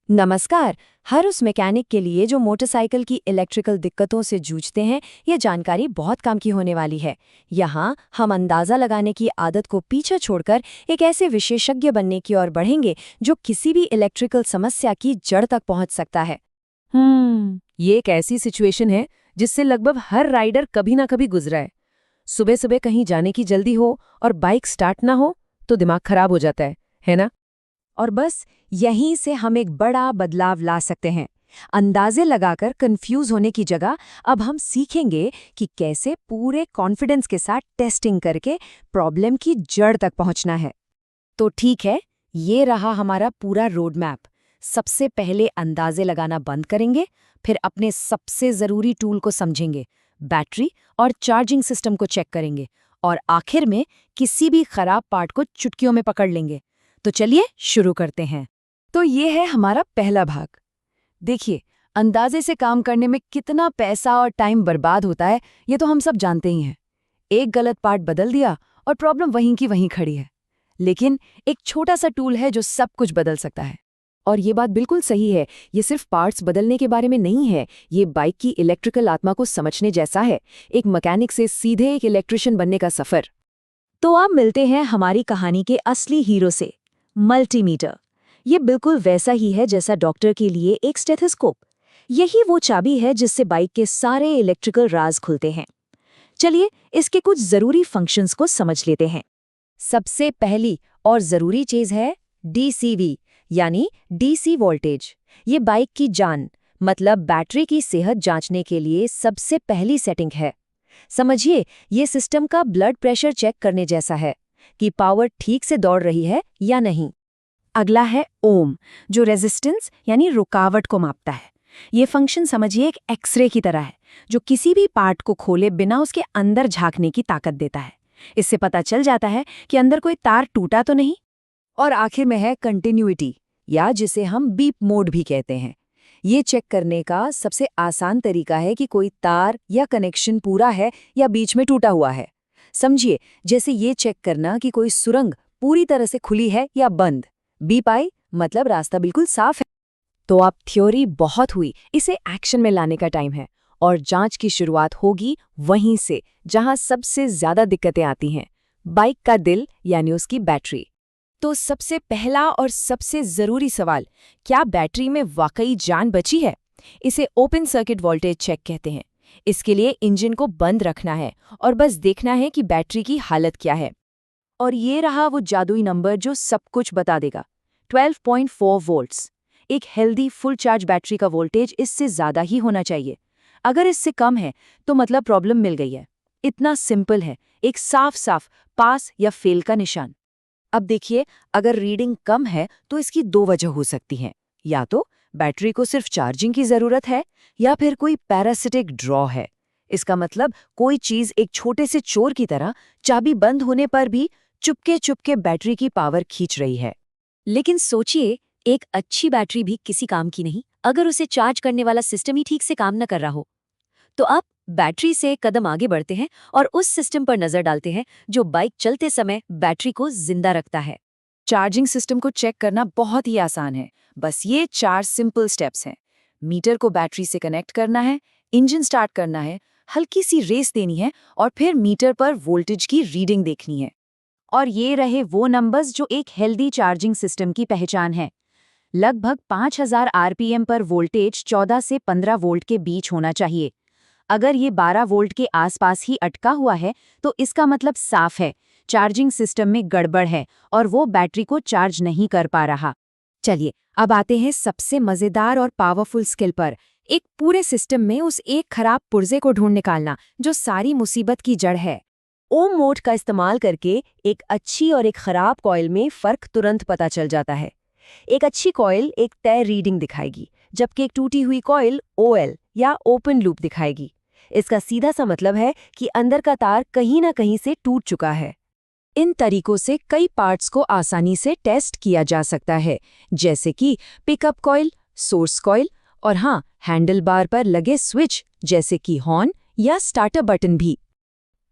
नमस्कार। हर उस मैकेनिक के लिए जो मोटरसाइकिल की इलेक्ट्रिकल दिक्कतों से जूझते हैं, ये जानकारी बहुत काम की होने वाली है। यहाँ हम अंदाज़ा लगाने की आदत को पीछे छोड़कर एक ऐसे विशेषज्ञ बनने की ओर बढ़ेंगे जो किसी भी इलेक्ट्रिकल समस्या की जड़ तक पहुँच सकता है। ये एक ऐसी सिचुएशन है जिससे लगभग हर राइडर कभी ना कभी गुजरा है। सुबह सुबह कहीं जाने की जल्दी हो और बाइक स्टार्ट ना हो तो दिमाग खराब हो जाता है ना? और बस यहीं से हम एक बड़ा बदलाव ला सकते हैं। अंदाजे लगाकर कंफ्यूज होने की जगह अब हम सीखेंगे कि कैसे पूरे कॉन्फिडेंस के साथ टेस्टिंग करके प्रॉब्लम की जड़ तक पहुंचना है। तो ठीक है, ये रहा हमारा पूरा रोड मैप। सबसे पहले अंदाजे लगाना बंद करेंगे, फिर अपने सबसे ज़रूरी टूल को समझेंगे, बैटरी और चार्जिंग सिस्टम को चेक करेंगे, और आखिर में किसी भी खराब पार्ट को चुटकियों में पकड़ लेंगे। तो चलिए शुरू करते हैं। तो ये है हमारा पहला भाग। देखिए, अंदाजे से काम करने में कितना पैसा और टाइम बर्बाद होता है, ये तो हम सब जानते ही हैं। एक गलत पार्ट बदल दिया और प्रॉब्लम वहीं की वहीं खड़ी है। लेकिन एक छोटा सा टूल है जो सब कुछ बदल सकता है। और ये बात बिल्कुल सही है, ये सिर्फ पार्ट्स बदलने के बारे में नहीं है, ये बाइक की इलेक्ट्रिकल आत्मा को समझने जैसा है। एक मैकेनिक से सीधे एक इलेक्ट्रिशियन बनने का सफर। तो अब मिलते हैं हमारी कहानी के असली हीरो से, मल्टीमीटर। ये बिल्कुल वैसा ही है जैसा डॉक्टर के लिए एक स्टेथोस्कोप। यही वो चाबी है जिससे बाइक के सारे इलेक्ट्रिकल राज खुलते हैं। चलिए इसके कुछ जरूरी फंक्शंस को समझ लेते हैं। सबसे पहली और जरूरी चीज है डीसीवी, यानी डीसी वोल्टेज। ये बाइक की जान, मतलब बैटरी की सेहत जांचने के लिए सबसे पहली सेटिंग है। समझिए, ये सिस्टम का ब्लड प्रेशर चेक करने जैसा है कि पावर ठीक से दौड़ रही है या नहीं। अगला है ओम, जो रेजिस्टेंस यानी रुकावट को मापता है। ये फंक्शन समझिए एक एक्सरे की तरह है, जो किसी भी पार्ट को खोले बिना उसके अंदर झांकने की ताकत देता है। इससे पता चल जाता है कि अंदर कोई तार टूटा तो नहीं। और आखिर में है कंटिन्यूटी, या जिसे हम बीप मोड भी कहते हैं। ये चेक करने का सबसे आसान तरीका है कि कोई तार या कनेक्शन पूरा है या बीच में टूटा हुआ है। समझिए, जैसे ये चेक करना कि कोई सुरंग पूरी तरह से खुली है या बंद। बीप आई मतलब रास्ता बिल्कुल साफ है। तो अब थ्योरी बहुत हुई, इसे एक्शन में लाने का टाइम है। और जांच की शुरुआत होगी वहीं से जहां सबसे ज्यादा दिक्कतें आती हैं, बाइक का दिल यानी उसकी बैटरी। तो सबसे पहला और सबसे जरूरी सवाल, क्या बैटरी में वाकई जान बची है? इसे ओपन सर्किट वोल्टेज चेक कहते हैं। इसके लिए इंजन को बंद रखना है और बस देखना है कि बैटरी की हालत क्या है। और ये रहा वो जादुई नंबर जो सब कुछ बता देगा, 12.4 वोल्ट्स। एक हेल्दी फुल चार्ज बैटरी का वोल्टेज इससे ज़्यादा ही होना चाहिए। अगर इससे कम है तो मतलब प्रॉब्लम मिल गई है। इतना सिंपल है, एक साफ साफ पास या फेल का निशान। अब देखिए, अगर रीडिंग कम है तो इसकी दो वजह हो सकती हैं। या तो बैटरी को सिर्फ चार्जिंग की ज़रूरत है, या फिर कोई पैरासिटिक ड्रॉ है। इसका मतलब कोई चीज़ एक छोटे से चोर की तरह चाबी बंद होने पर भी चुपके चुपके बैटरी की पावर खींच रही है। लेकिन सोचिए, एक अच्छी बैटरी भी किसी काम की नहीं अगर उसे चार्ज करने वाला सिस्टम ही ठीक से काम न कर रहा हो। तो अब बैटरी से कदम आगे बढ़ते हैं और उस सिस्टम पर नजर डालते हैं जो बाइक चलते समय बैटरी को जिंदा रखता है। चार्जिंग सिस्टम को चेक करना बहुत ही आसान है। बस ये 4 सिंपल स्टेप्स हैं। मीटर को बैटरी से कनेक्ट करना है, इंजन स्टार्ट करना है, हल्की सी रेस देनी है और फिर मीटर पर वोल्टेज की रीडिंग देखनी है। और ये रहे वो नंबर्स जो एक हेल्दी चार्जिंग सिस्टम की पहचान है। लगभग 5000 आरपीएम पर वोल्टेज 14 से 15 वोल्ट के बीच होना चाहिए। अगर ये 12 वोल्ट के आसपास ही अटका हुआ है तो इसका मतलब साफ है, चार्जिंग सिस्टम में गड़बड़ है और वो बैटरी को चार्ज नहीं कर पा रहा। चलिए अब आते हैं सबसे मजेदार और पावरफुल स्किल पर, एक पूरे सिस्टम में उस एक खराब पुर्जे को ढूंढ निकालना जो सारी मुसीबत की जड़ है। ओम मोड का इस्तेमाल करके एक अच्छी और एक खराब कॉइल में फर्क तुरंत पता चल जाता है। एक अच्छी कॉइल एक तय रीडिंग दिखाएगी, जबकि एक टूटी हुई कॉइल ओएल या ओपन लूप दिखाएगी। इसका सीधा सा मतलब है कि अंदर का तार कहीं ना कहीं से टूट चुका है। इन तरीकों से कई पार्ट्स को आसानी से टेस्ट किया जा सकता है, जैसे कि पिकअप कॉइल, सोर्स कॉइल और हाँ, हैंडल बार पर लगे स्विच जैसे कि हॉर्न या स्टार्टर बटन भी।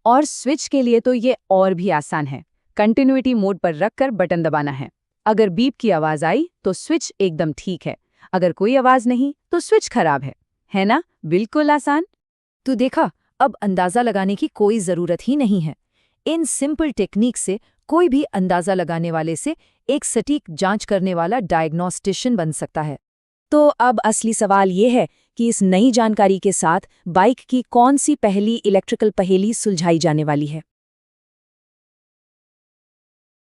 और स्विच के लिए तो ये और भी आसान है। कंटिन्यूटी मोड पर रखकर बटन दबाना है। अगर बीप की आवाज आई तो स्विच एकदम ठीक है, अगर कोई आवाज नहीं तो स्विच खराब है ना? बिल्कुल आसान। तो देखा, अब अंदाजा लगाने की कोई जरूरत ही नहीं है। इन सिंपल टेक्निक से कोई भी अंदाजा लगाने वाले से एक सटीक जांच करने वाला डायग्नोस्टिशियन बन सकता है। तो अब असली सवाल ये है कि इस नई जानकारी के साथ बाइक की कौन सी पहली इलेक्ट्रिकल पहेली सुलझाई जाने वाली है।